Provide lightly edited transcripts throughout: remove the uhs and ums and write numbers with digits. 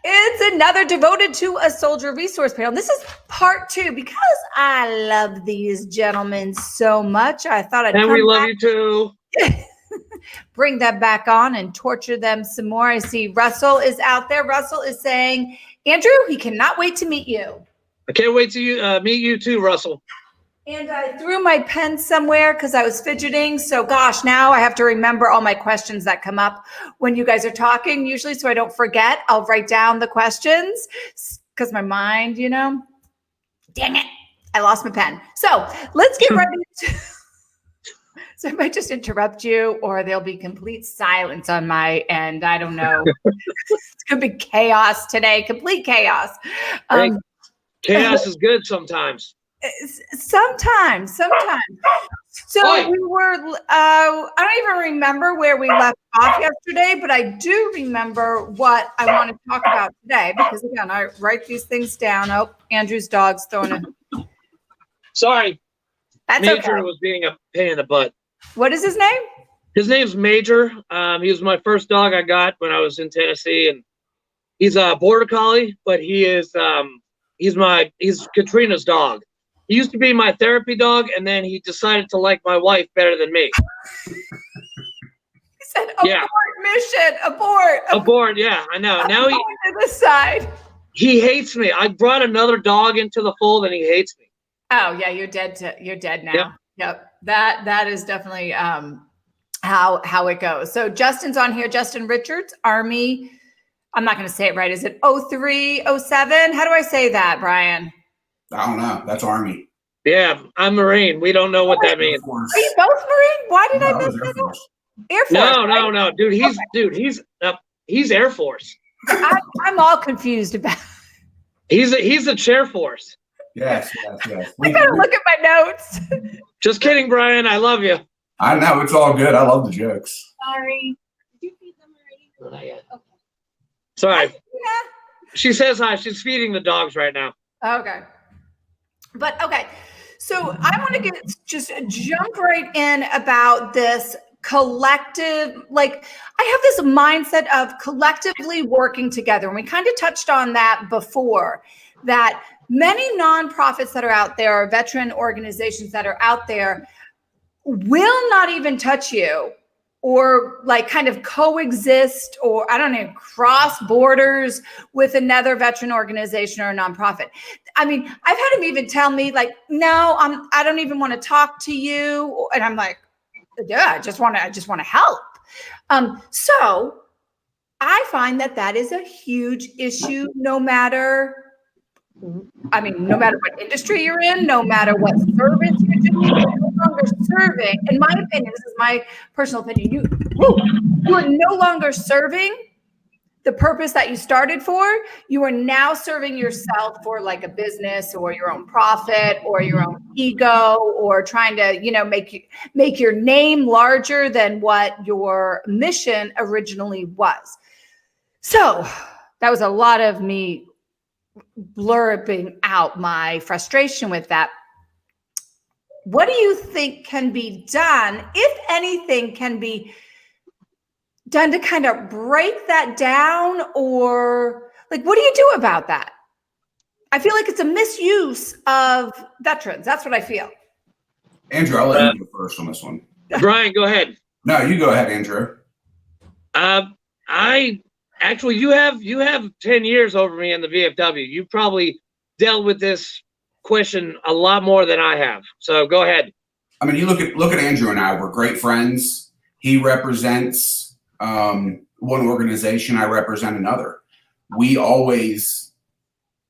It's another devoted to a soldier resource panel. This is part 2 because I love these gentlemen so much. I thought I'd and come we love back, you too. bring them back on and torture them some more. I see Russell is out there. Russell is saying, Andrew, he cannot wait to meet you. I can't wait to meet you too, Russell. And I threw my pen somewhere because I was fidgeting. So gosh, now I have to remember all my questions that come up when you guys are talking usually, so I don't forget. I'll write down the questions because my mind, dang it, I lost my pen. So let's get ready to, so I might just interrupt you or there'll be complete silence on my end. I don't know. It's going to be chaos today, complete chaos. Hey, chaos is good sometimes. Sometimes. So we were, I don't even remember where we left off yesterday, but I do remember what I want to talk about today because again, I write these things down. Oh, Andrew's dog's throwing a. Sorry. That's Major okay. was being a pain in the butt. What is his name? His name's Major. He was my first dog I got when I was in Tennessee, and he's a border collie, but he's Katrina's dog. He used to be my therapy dog, and then he decided to like my wife better than me. He said, abort mission, abort. Abort, yeah, I know. Now to the side. He hates me. I brought another dog into the fold, and he hates me. Oh, yeah, you're dead now. Yep. That is definitely how it goes. So Justin's on here. Justin Richards, Army. I'm not going to say it right. Is it 0307? How do I say that, Brian? I don't know. That's Army. Yeah, I'm Marine. We don't know what that means. Are you both Marine? Why did I miss that? Air Force. No. He's Air Force. I'm all confused about. He's a Chair Force. Yes. I better look at my notes. Just kidding, Brian. I love you. I know, it's all good. I love the jokes. Sorry. Did you feed them already? Not yet. Okay. Sorry. Yeah. She says hi. She's feeding the dogs right now. Okay. But okay. So I want to just jump right in about this collective, like I have this mindset of collectively working together. And we kind of touched on that before, that many nonprofits that are out there, veteran organizations that are out there will not even touch you or like kind of coexist or I don't know, cross borders with another veteran organization or a nonprofit. I mean, I've had him even tell me like, no, I don't even want to talk to you. And I'm like, yeah, I just want to help. So I find that is a huge issue, no matter what industry you're in, no matter what service you're doing, you're no longer serving. In my opinion, this is my personal opinion, you are no longer serving the purpose that you started for. You are now serving yourself for like a business or your own profit or your own ego or trying to, make your name larger than what your mission originally was. So that was a lot of me blurbing out my frustration with that. What do you think can be done, if anything can be done to kind of break that down, or like, what do you do about that? I feel like it's a misuse of veterans. That's what I feel. Andrew, I'll let you go first on this one. Brian, go ahead. No, you go ahead, Andrew. Actually, you have 10 years over me in the VFW. You probably dealt with this question a lot more than I have. So go ahead. I mean, you look at Andrew and I. We're great friends. He represents one organization. I represent another. We always.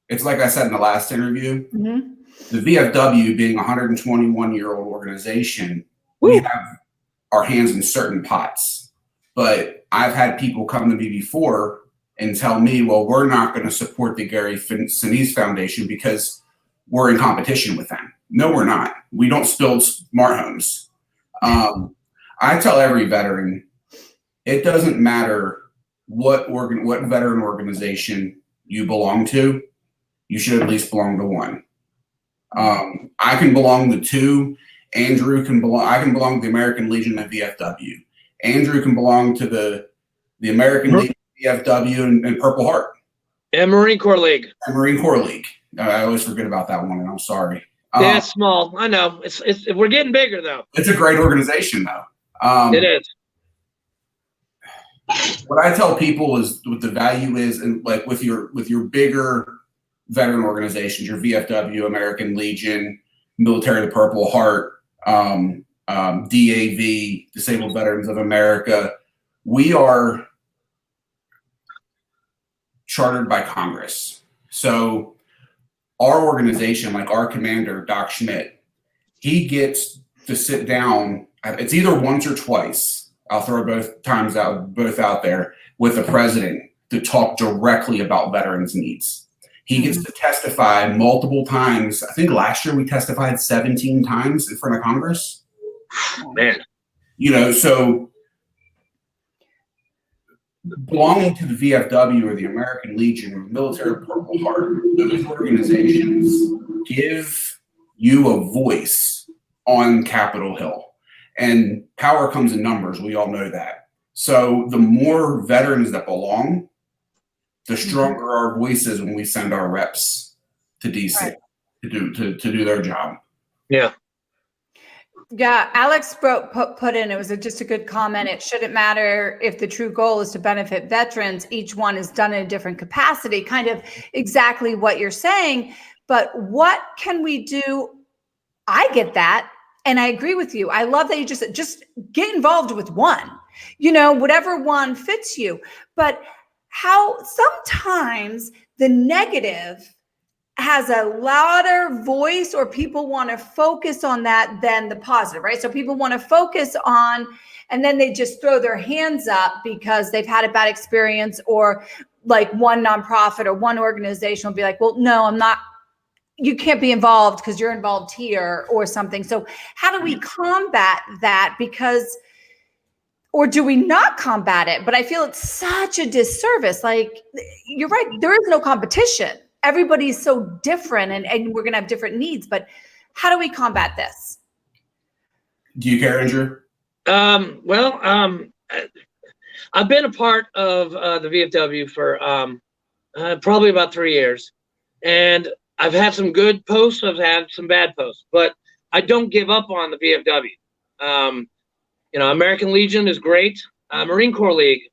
It's like I said in the last interview. Mm-hmm. The VFW being a 121-year-old organization, we have our hands in certain pots. But I've had people come to me before and tell me, well, we're not going to support the Gary Sinise Foundation because we're in competition with them. No, we're not. We don't build smart homes. I tell every veteran, it doesn't matter what veteran organization you belong to, you should at least belong to one. I can belong to two. Andrew can belong. I can belong to the American Legion of VFW. Andrew can belong to the American Legion, VFW, and Purple Heart. And Marine Corps League. Marine Corps League. I always forget about that one, and I'm sorry. Yeah, it's small. I know. It's we're getting bigger though. It's a great organization though. It is. What I tell people is what the value is, and like with your bigger veteran organizations, your VFW, American Legion, Military of the Purple Heart, DAV, Disabled Veterans of America, we are chartered by Congress. So our organization, like our commander, Doc Schmidt, he gets to sit down. It's either once or twice. I'll throw both out there with the president to talk directly about veterans' needs. He gets to testify multiple times. I think last year we testified 17 times in front of Congress. Man, so belonging to the VFW or the American Legion or Military Purple Heart, those organizations give you a voice on Capitol Hill. And power comes in numbers. We all know that. So the more veterans that belong, the stronger our voice is when we send our reps to DC to do their job. Yeah. Yeah, Alex put in, it was just a good comment. It shouldn't matter if the true goal is to benefit veterans. Each one is done in a different capacity, kind of exactly what you're saying. But what can we do? I get that. And I agree with you. I love that you just get involved with one, whatever one fits you. But how sometimes the negative has a louder voice, or people want to focus on that than the positive, right? So people want to focus on, and then they just throw their hands up because they've had a bad experience, or like one nonprofit or one organization will be like, well, no, I'm not, you can't be involved because you're involved here or something. So how do we combat that? Or do we not combat it? But I feel it's such a disservice. Like, you're right, there is no competition. Everybody's so different, and we're going to have different needs, but how do we combat this? Do you care, Andrew? I've been a part of the VFW for probably about 3 years, and I've had some good posts, I've had some bad posts, but I don't give up on the VFW. American Legion is great. Marine Corps League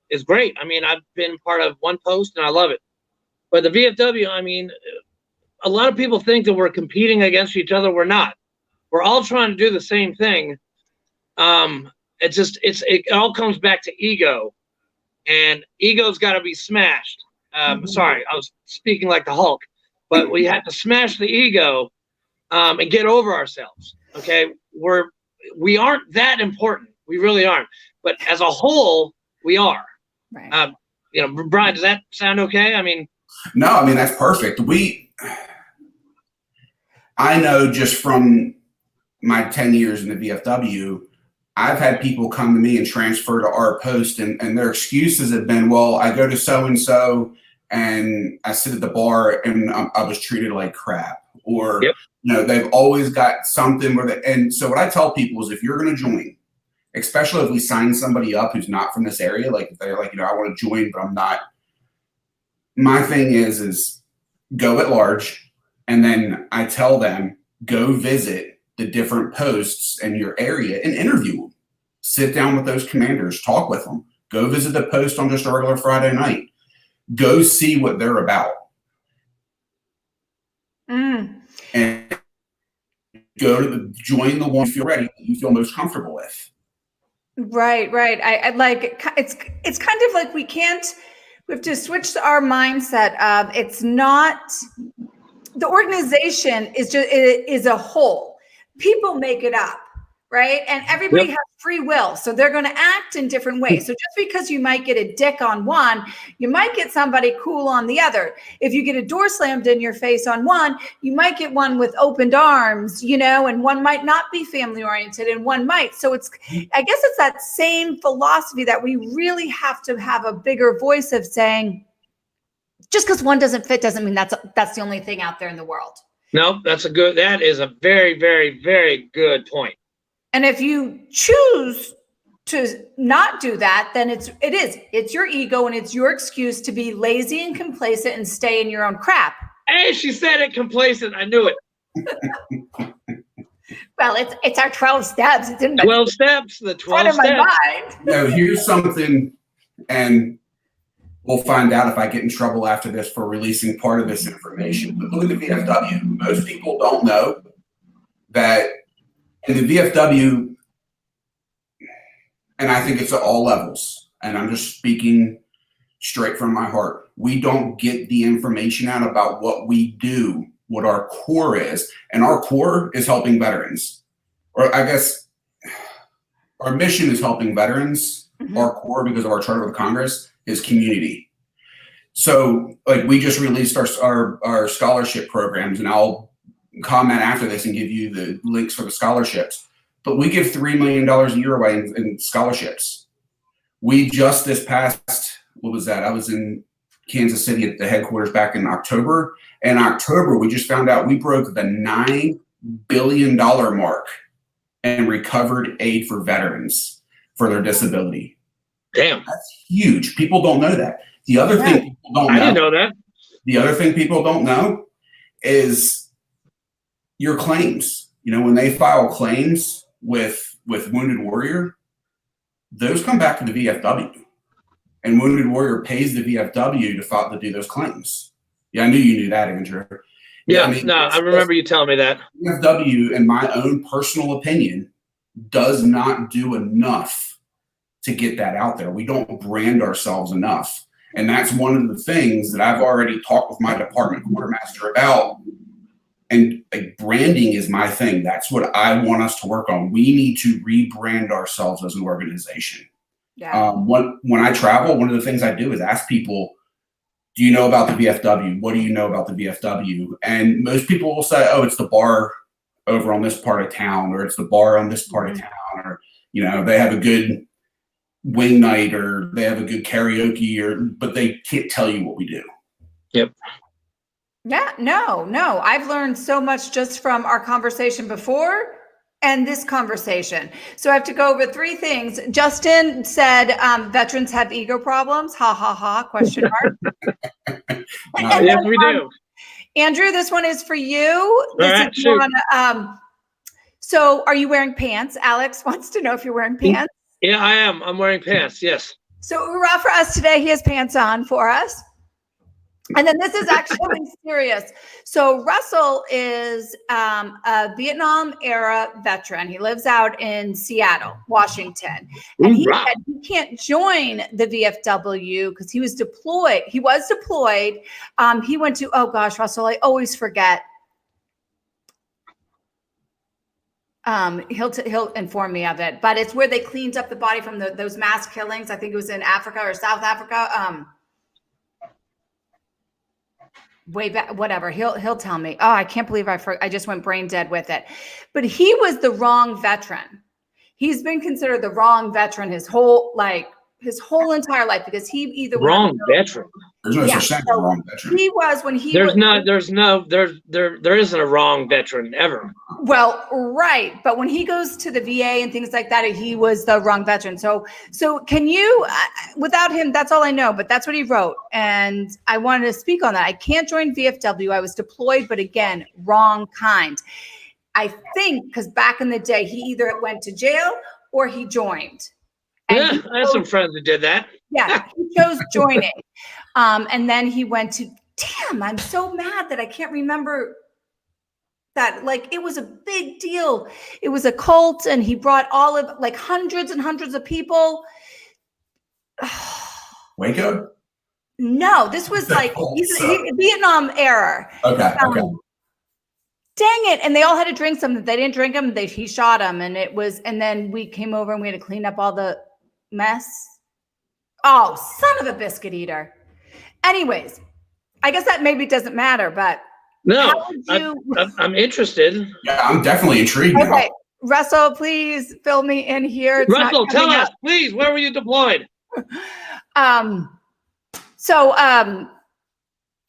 is great. I mean, I've been part of one post and I love it. But the VFW, a lot of people think that we're competing against each other. We're not. We're all trying to do the same thing. It all comes back to ego, and ego's got to be smashed. Sorry, I was speaking like the Hulk, but we have to smash the ego and get over ourselves. Okay, we aren't that important. We really aren't. But as a whole, we are. Right. Brian, does that sound okay? No, that's perfect. I know just from my 10 years in the VFW, I've had people come to me and transfer to our post, and their excuses have been, well, I go to so-and-so and I sit at the bar and I was treated like crap. Or, they've always got something and so what I tell people is, if you're going to join, especially if we sign somebody up who's not from this area, like if they're like, I want to join, but I'm not. My thing is go at large. And then I tell them, go visit the different posts in your area and interview them. Sit down with those commanders, talk with them. Go visit the post on just a regular Friday night. Go see what they're about. And join the one you feel ready, you feel most comfortable with. Right. I like, it's kind of like we have to switch our mindset of, it's not, the organization is a whole. People make it up, right? And everybody has free will. So they're going to act in different ways. So just because you might get a dick on one, you might get somebody cool on the other. If you get a door slammed in your face on one, you might get one with opened arms, and one might not be family oriented and one might. So I guess it's that same philosophy that we really have to have a bigger voice of saying, just because one doesn't fit doesn't mean that's the only thing out there in the world. No, that is a very, very, very good point. And if you choose to not do that, then it's your ego and it's your excuse to be lazy and complacent and stay in your own crap. Hey, she said it, complacent. I knew it. Well, it's our 12 steps. It's in 12 steps, the 12 steps. my mind. No, here's something, and we'll find out if I get in trouble after this for releasing part of this information. But look at the VFW. Most people don't know that in the VFW, and I think it's at all levels, and I'm just speaking straight from my heart, we don't get the information out about what we do, what our core is. And our core is helping veterans. Or I guess our mission is helping veterans. Mm-hmm. Our core, because of our charter with Congress, is community. So like we just released our scholarship programs, and I'll comment after this and give you the links for the scholarships. But we give $3 million a year away in scholarships. We just this past, what was that? I was in Kansas City at the headquarters back in October. In October, we just found out we broke the $9 billion mark in recovered aid for veterans for their disability. Damn. That's huge. People don't know that. The other thing people don't know. I didn't know that. The other thing people don't know is your claims. You know, when they file claims with Wounded Warrior, those come back to the VFW. And Wounded Warrior pays the VFW to do those claims. Yeah, I knew you knew that, Andrew. Yeah, I remember you telling me that. VFW, in my own personal opinion, does not do enough to get that out there. We don't brand ourselves enough. And that's one of the things that I've already talked with my department quartermaster about. And like, branding is my thing. That's what I want us to work on. We need to rebrand ourselves as an organization. Yeah. When I travel, one of the things I do is ask people, do you know about the VFW? What do you know about the VFW? And most people will say, oh, it's the bar over on this part of town, or it's the bar on this part of town, or, you know, they have a good wing night, or they have a good karaoke, but they can't tell you what we do. Yep. Yeah, no. I've learned so much just from our conversation before and this conversation. So I have to go over 3 things. Justin said veterans have ego problems. Ha, ha, ha, question mark. Yes, we do. Andrew, this one is for you. So are you wearing pants? Alex wants to know if you're wearing pants. Yeah, I am. I'm wearing pants, yes. So hurrah for us today. He has pants on for us. And then this is actually serious. So Russell is a Vietnam era veteran. He lives out in Seattle, Washington. And he said he can't join the VFW because he was deployed. He went to, oh gosh, Russell, I always forget. He'll inform me of it, but it's where they cleaned up the body from those mass killings. I think it was in Africa or South Africa. Way back, whatever. He'll tell me. Oh, I can't believe I just went brain dead with it. But he was the wrong veteran. He's been considered the wrong veteran his whole entire life, because he either wrong veteran. There's no such thing as a wrong veteran. He was when he there isn't a wrong veteran ever. Well, right, but when he goes to the VA and things like that, he was the wrong veteran. So can you, without him, that's all I know, but that's what he wrote, and I wanted to speak on that. I can't join VFW. I was deployed, but again, wrong kind. I think because back in the day, he either went to jail or he joined. Yeah, I have some friends who did that. Yeah, he chose joining. And then he went to, damn, I'm so mad that I can't remember that. Like, it was a big deal. It was a cult, and he brought all of, like, hundreds and hundreds of people. Waco? No, this was like Vietnam era. Okay. Dang it. And they all had to drink something. They didn't drink them. He shot them. And then we came over and we had to clean up all the mess. Oh, son of a biscuit eater. Anyways, I guess that maybe doesn't matter, but no, I'm interested. Yeah, I'm definitely intrigued. Okay, now. Russell, please fill me in here. Russell, tell us, please, where were you deployed?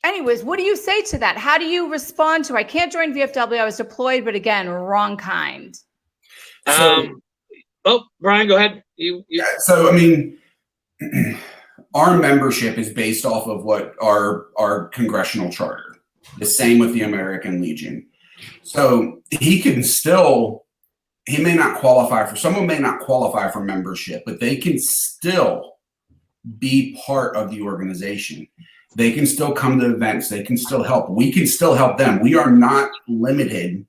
Anyways, what do you say to that? How do you respond to, I can't join VFW, I was deployed, but again, wrong kind? Brian, go ahead. So, I mean, our membership is based off of what our congressional charter. The same with the American Legion. So he may not qualify for, someone may not qualify for membership, but they can still be part of the organization. They can still come to events. They can still help. We can still help them. We are not limited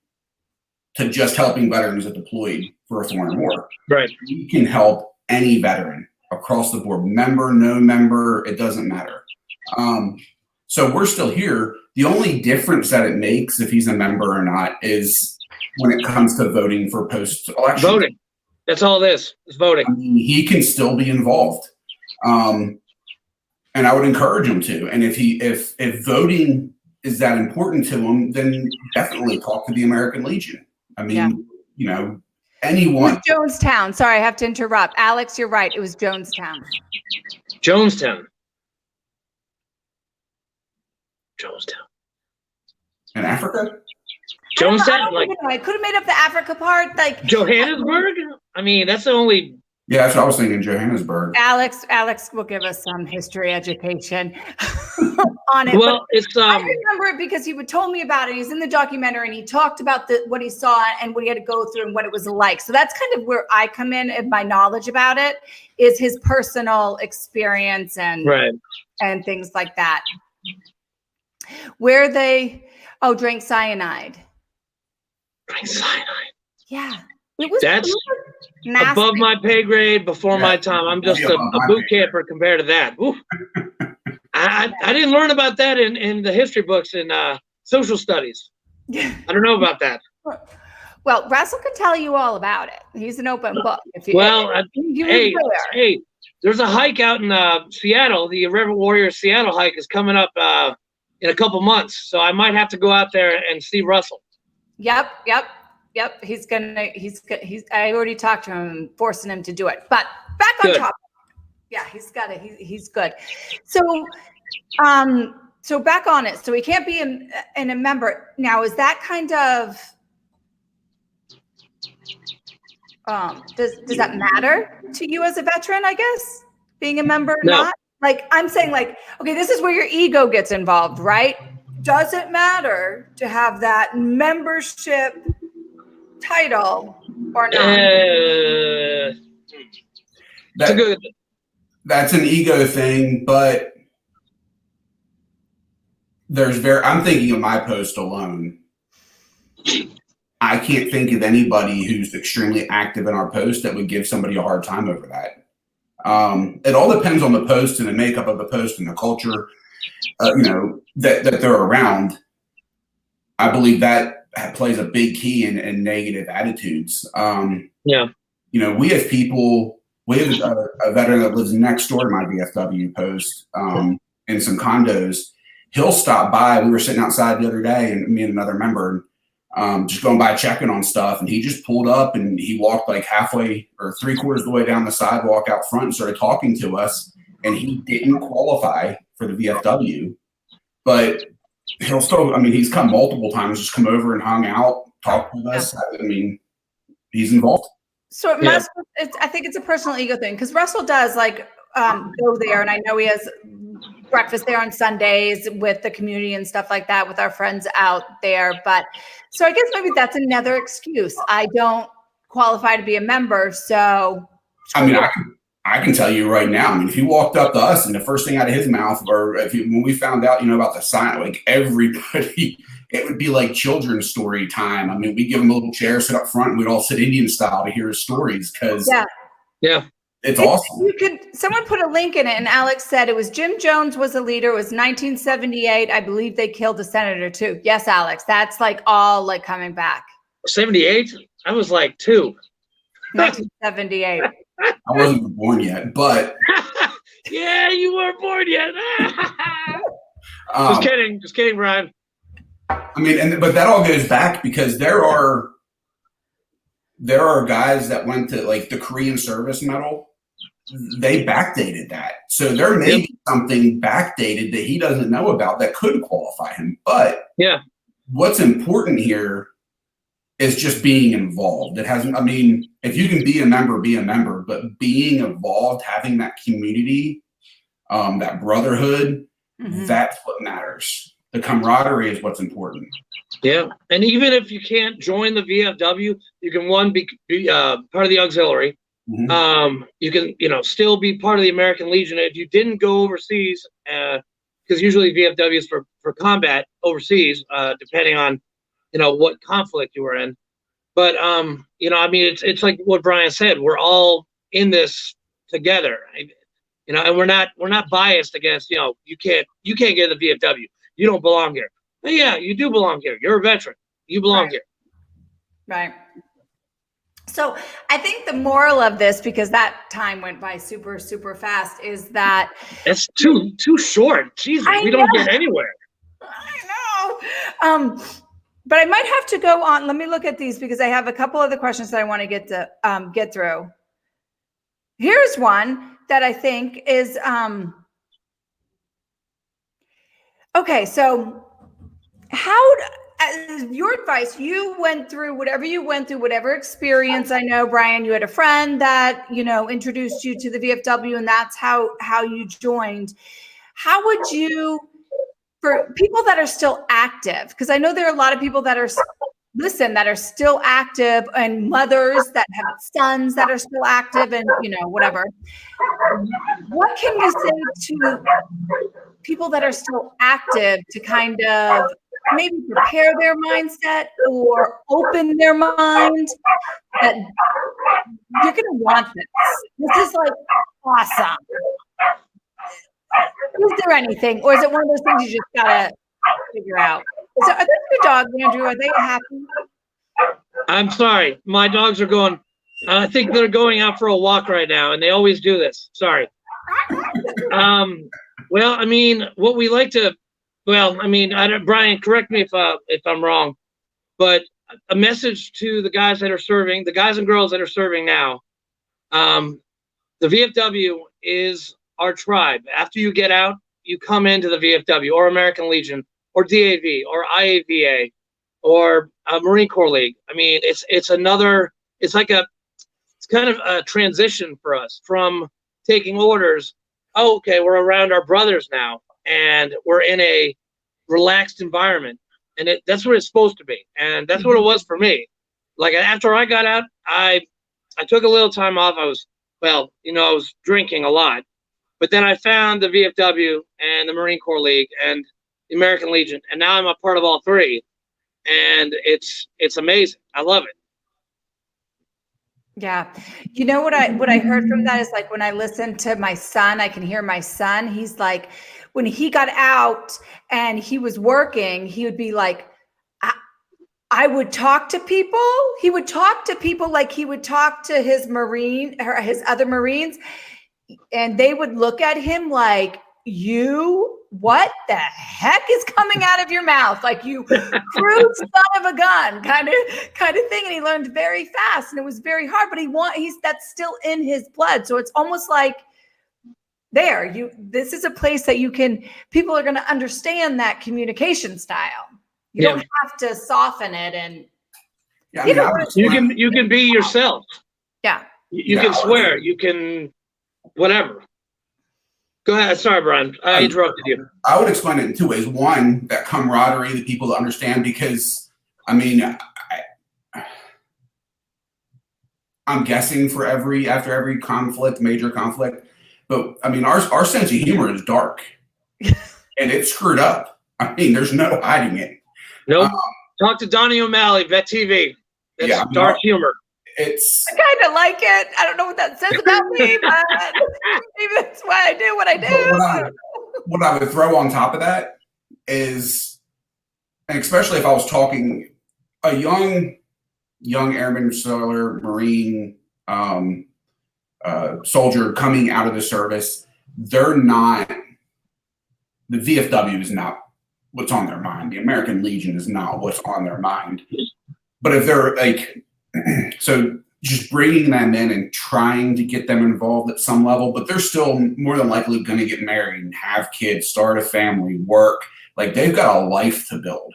to just helping veterans that deployed for a foreign war. Right. We can help any veteran across the board, member, no member, it doesn't matter. So we're still here. The only difference that it makes if he's a member or not is when it comes to voting for post-election. Voting. That's all it is. It's voting. I mean, he can still be involved. And I would encourage him to. And if voting is that important to him, then definitely talk to the American Legion. I mean, you know, anyone. It was Jonestown. Sorry, I have to interrupt. Alex, you're right. It was Jonestown. Jonestown. In Africa? Jonestown? Like, I could have made up the Africa part. Like Johannesburg? I mean, that's the only. Yeah, that's what I was thinking, Johannesburg. Alex will give us some history education on it. Well, it's I remember it because he told me about it. He's in the documentary and he talked about what he saw and what he had to go through and what it was like. So that's kind of where I come in my knowledge about it is his personal experience and things like that. Where they drank cyanide. Drank cyanide. Yeah. That's above my pay grade, before my time. I'm just a boot camper compared to that. I didn't learn about that in the history books in social studies. I don't know about that. Well, Russell can tell you all about it. He's an open book. Hey, there's a hike out in Seattle. The River Warrior Seattle hike is coming up in a couple months. So I might have to go out there and see Russell. Yep. I already talked to him, forcing him to do it. But back on topic. Yeah, he's good. So, so back on it. So he can't be a member now. Is that kind of does that matter to you as a veteran? I guess being a member or not. Like I'm saying, like, okay, this is where your ego gets involved, right? Does it matter to have that membership title or not? That's an ego thing, but I'm thinking of my post alone. I can't think of anybody who's extremely active in our post that would give somebody a hard time over that. It all depends on the post and the makeup of the post and the culture, that they're around. I believe that plays a big key in negative attitudes. We have people. We have a veteran that lives next door to my VFW post in some condos. He'll stop by. We were sitting outside the other day, and me and another member, just going by checking on stuff. And he just pulled up and he walked like halfway or 3/4 of the way down the sidewalk out front and started talking to us. And he didn't qualify for the VFW, but he'll still, he's come multiple times, just come over and hung out, talked with us. He's involved. So it must. I think it's a personal ego thing because Russell does go there, and I know he has breakfast there on Sundays with the community and stuff like that with our friends out there. But so I guess maybe that's another excuse. I don't qualify to be a member, so. I can tell you right now. If he walked up to us and the first thing out of his mouth, or when we found out, about the sign, like everybody. It would be like children's story time. We give him a little chair, sit up front, and we'd all sit Indian style to hear his stories because it's awesome. Someone put a link in it, and Alex said it was Jim Jones was a leader. It was 1978. I believe they killed a senator too. Yes, Alex, that's all coming back. 78? I was like 2. 1978. I wasn't born yet, but yeah, you weren't born yet. Just kidding, Brian. But that all goes back because there are guys that went to the Korean service medal. They backdated that. So there may be something backdated that he doesn't know about that could qualify him. But what's important here is just being involved. It hasn't, I mean, if you can be a member, but being involved, having that community, that brotherhood, that's what matters. The camaraderie is what's important. Yeah. And even if you can't join the VFW, you can be part of the auxiliary. You can, still be part of the American Legion. If you didn't go overseas, because usually VFW is for combat overseas, depending on, what conflict you were in. But, I mean, it's like what Brian said, we're all in this together, and we're not biased against, you can't get the VFW. You don't belong here. But yeah, you do belong here. You're a veteran. You belong here. Right. So I think the moral of this, because that time went by super, super fast, is that it's too short. Jesus, we don't get anywhere. I know. But I might have to go on. Let me look at these because I have a couple other questions that I want to get through. Here's one that I think is okay. So your advice, you went through whatever you went through, whatever experience. I know, Brian, you had a friend that, introduced you to the VFW, and that's how you joined. How would you, for people that are still active, because I know there are a lot of people that are still active, and mothers that have sons that are still active, and whatever. What can you say to people that are still active to kind of maybe prepare their mindset or open their mind that you're going to want this? This is like awesome. Is there anything, or is it one of those things you just gotta figure out? So are those your dogs, Andrew? Are they happy? I'm sorry. My dogs are going, I think they're going out for a walk right now, and they always do this. Sorry. Well, I mean, what we like to, Brian, correct me if I'm wrong, but a message to the guys that are serving, the guys and girls that are serving now, the VFW is our tribe. After you get out, you come into the VFW or American Legion or DAV or IAVA or Marine Corps League. I mean, it's kind of a transition for us from taking orders. Oh, okay, we're around our brothers now, and we're in a relaxed environment, and that's what it's supposed to be, and that's what it was for me. Like after I got out, I took a little time off. I was drinking a lot, but then I found the VFW and the Marine Corps League and the American Legion, and now I'm a part of all three, and it's amazing. I love it. Yeah. You know what I heard from that is, like, when I listen to my son, I can hear my son. He's like, when he got out and he was working, he would be like, I would talk to people. He would talk to people like he would talk to his other Marines, and they would look at him like, what the heck is coming out of your mouth? Like, you crude son of a gun kind of thing. And he learned very fast, and it was very hard, but that's still in his blood. So it's almost like this is a place that people are going to understand that communication style. You don't have to soften it, and you can be yourself. Yeah. You can swear, you can whatever. Go ahead. Sorry, Brian. I interrupted you. I would explain it in two ways. One, that camaraderie, the people to understand, because, I mean, I'm guessing after every conflict, major conflict, but I mean, our sense of humor is dark, and it's screwed up. I mean, there's no hiding it. Nope. Talk to Donnie O'Malley, Vet TV. That's dark humor. I kind of like it. I don't know what that says about me, but maybe that's why I do what I do. What I would throw on top of that is, and especially if I was talking a young airman, sailor, Marine, soldier coming out of the service, the VFW is not what's on their mind. The American Legion is not what's on their mind. But if they're like, so just bringing them in and trying to get them involved at some level, but they're still more than likely going to get married and have kids, start a family, work. Like, they've got a life to build.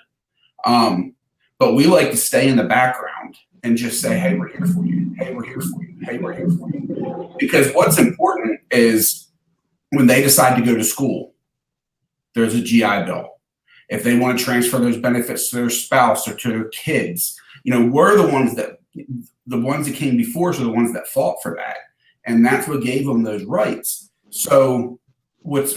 But we like to stay in the background and just say, hey, we're here for you. Hey, we're here for you. Hey, we're here for you. Because what's important is when they decide to go to school, there's a GI Bill. If they want to transfer those benefits to their spouse or to their kids, we're the ones that came before us are the ones that fought for that. And that's what gave them those rights. So what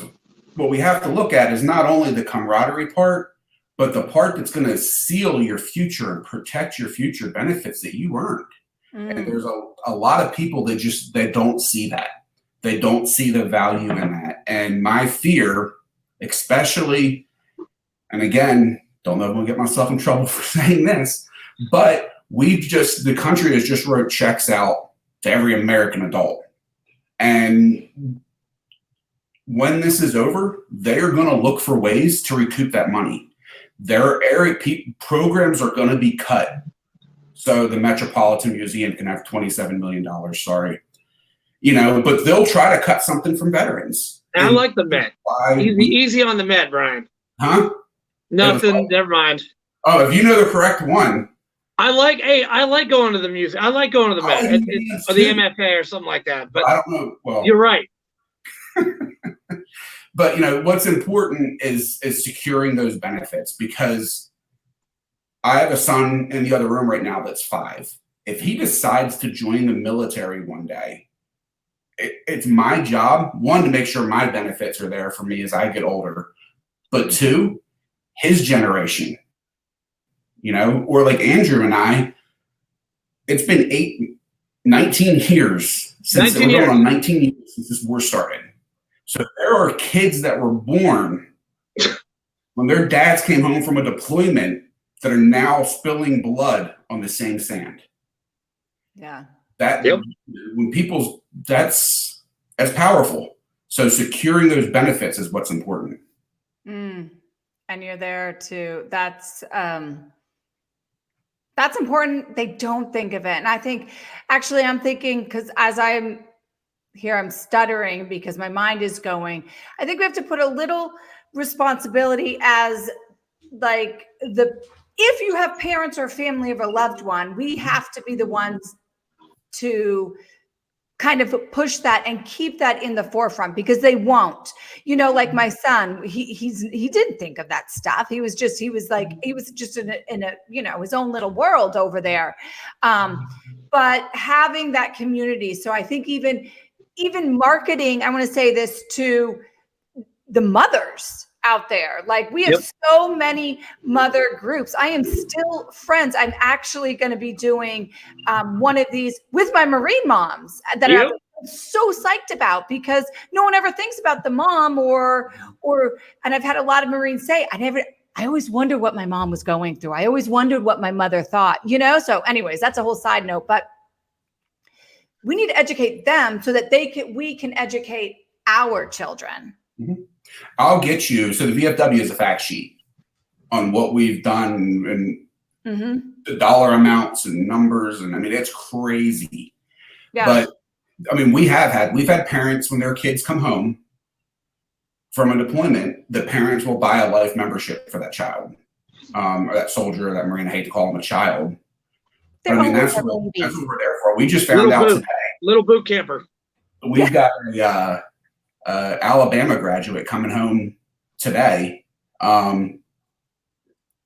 we have to look at is not only the camaraderie part, but the part that's going to seal your future and protect your future benefits that you earned. And there's a lot of people that don't see that. They don't see the value in that. And my fear, especially, and again, don't know if I'm going to get myself in trouble for saying this, but the country has just wrote checks out to every American adult. And when this is over, they're going to look for ways to recoup that money. Their area programs are going to be cut. So the Metropolitan Museum can have $27 million, sorry. But they'll try to cut something from veterans. I like the Met. Easy on the Met, Brian. Huh? Nothing, never mind. Oh, if you know the correct one. I like going to the museum. I like going to the Met or the MFA or something like that. But I don't know. Well, you're right. But what's important is securing those benefits, because I have a son in the other room right now that's 5. If he decides to join the military one day, it's my job, 1, to make sure my benefits are there for me as I get older, but 2, his generation, or like Andrew and I, it's been 19 years since we're going on 19 years since this war started. So there are kids that were born when their dads came home from a deployment that are now spilling blood on the same sand. Yeah. That's powerful. So securing those benefits is what's important. And you're there to, that's important. They don't think of it. And I think, actually, I'm thinking, because as I'm here, I'm stuttering because my mind is going. I think we have to put a little responsibility as like if you have parents or family of a loved one, we have to be the ones to kind of push that and keep that in the forefront, because they won't, like my son, he didn't think of that stuff. He was just in a his own little world over there. But having that community. So I think even marketing, I want to say this to the mothers out there. Like, we have so many mother groups. I am still friends. I'm actually going to be doing one of these with my Marine moms that I'm so psyched about, because no one ever thinks about the mom and I've had a lot of Marines say, I always wondered what my mom was going through. I always wondered what my mother thought, So anyways, that's a whole side note, but we need to educate them so that we can educate our children. Mm-hmm. I'll get you. So the VFW is a fact sheet on what we've done and the dollar amounts and numbers. And it's crazy. Yeah. But we've had parents, when their kids come home from a deployment, the parents will buy a life membership for that child, or that soldier, or that Marine. I hate to call them a child. But that's what we're there for. We just found out today. Little boot camper. We've got a Alabama graduate coming home today,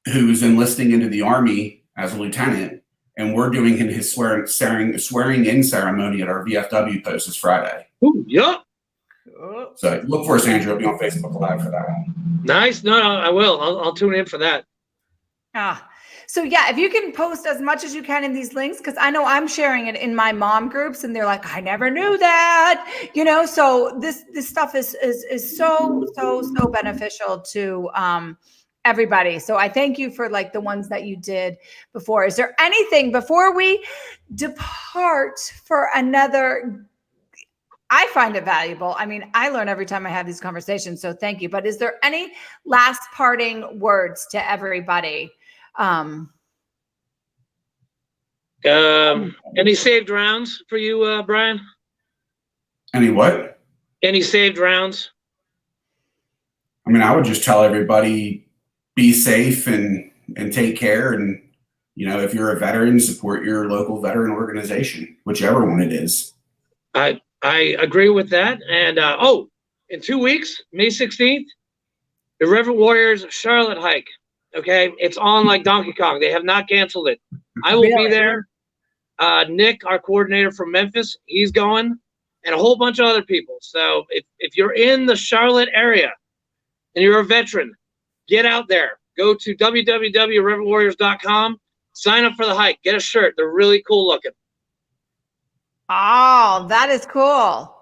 who's enlisting into the Army as a lieutenant, and we're doing his swearing in ceremony at our VFW post this Friday. Ooh, yeah. So look for us, Andrew. I'll be on Facebook Live for that one. Nice. No, I will. I'll tune in for that. So yeah, if you can post as much as you can in these links, because I know I'm sharing it in my mom groups, and they're like, I never knew that, So this stuff is so beneficial to everybody. So I thank you for like the ones that you did before. Is there anything before we depart for another? I find it valuable. I learn every time I have these conversations. So thank you. But is there any last parting words to everybody? Any saved rounds for you, Brian? Any what? Any saved rounds? I would just tell everybody, be safe and take care, and if you're a veteran, support your local veteran organization, whichever one it is. I agree with that. And in 2 weeks, May 16th, the Reverend Warriors Charlotte hike. Okay, it's on like Donkey Kong. They have not canceled it. I will be there. Nick, our coordinator from Memphis, he's going, and a whole bunch of other people. So if you're in the Charlotte area and you're a veteran, get out there. Go to www.reverendwarriors.com. Sign up for the hike. Get a shirt. They're really cool looking. Oh, that is cool.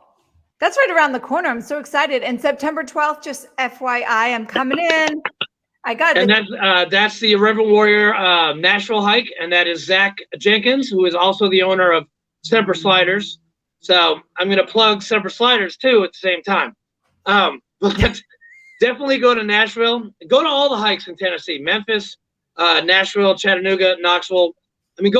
That's right around the corner. I'm so excited. And September 12th, just FYI, I'm coming in. And that's the Reverend Warrior Nashville hike, and that is Zach Jenkins, who is also the owner of Semper Sliders. So I'm going to plug Semper Sliders too at the same time. But definitely go to Nashville. Go to all the hikes in Tennessee: Memphis, Nashville, Chattanooga, Knoxville. I mean,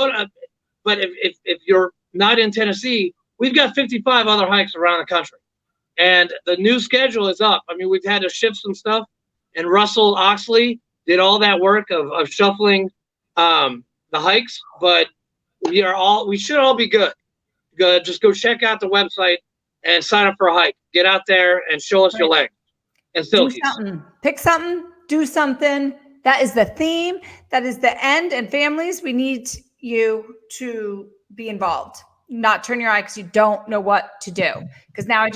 but if you're not in Tennessee, we've got 55 other hikes around the country, and the new schedule is up. I mean, we've had to shift some stuff. And Russell Oxley did all that work of shuffling the hikes, but we should all be good. Just go check out the website and sign up for a hike. Get out there and show us your legs and silkies. Do something. Pick something. Do something. That is the theme. That is the end. And families, we need you to be involved. Not turn your eye because you don't know what to do. Because now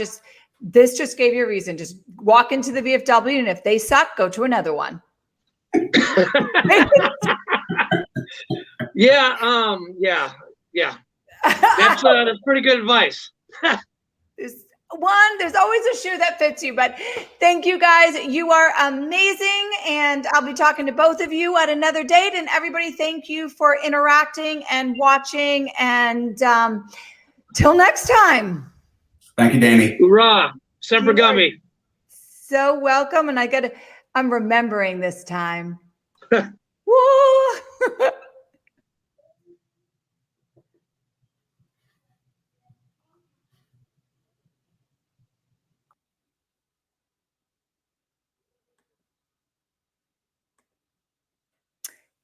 this just gave you a reason. Just walk into the VFW, and if they suck, go to another one. Yeah. That's pretty good advice. There's always a shoe that fits you. But thank you guys. You are amazing. And I'll be talking to both of you at another date. And everybody, thank you for interacting and watching. And till next time. Thank you, Dani. Hoorah. Semper Gummy. So welcome. And I'm remembering this time.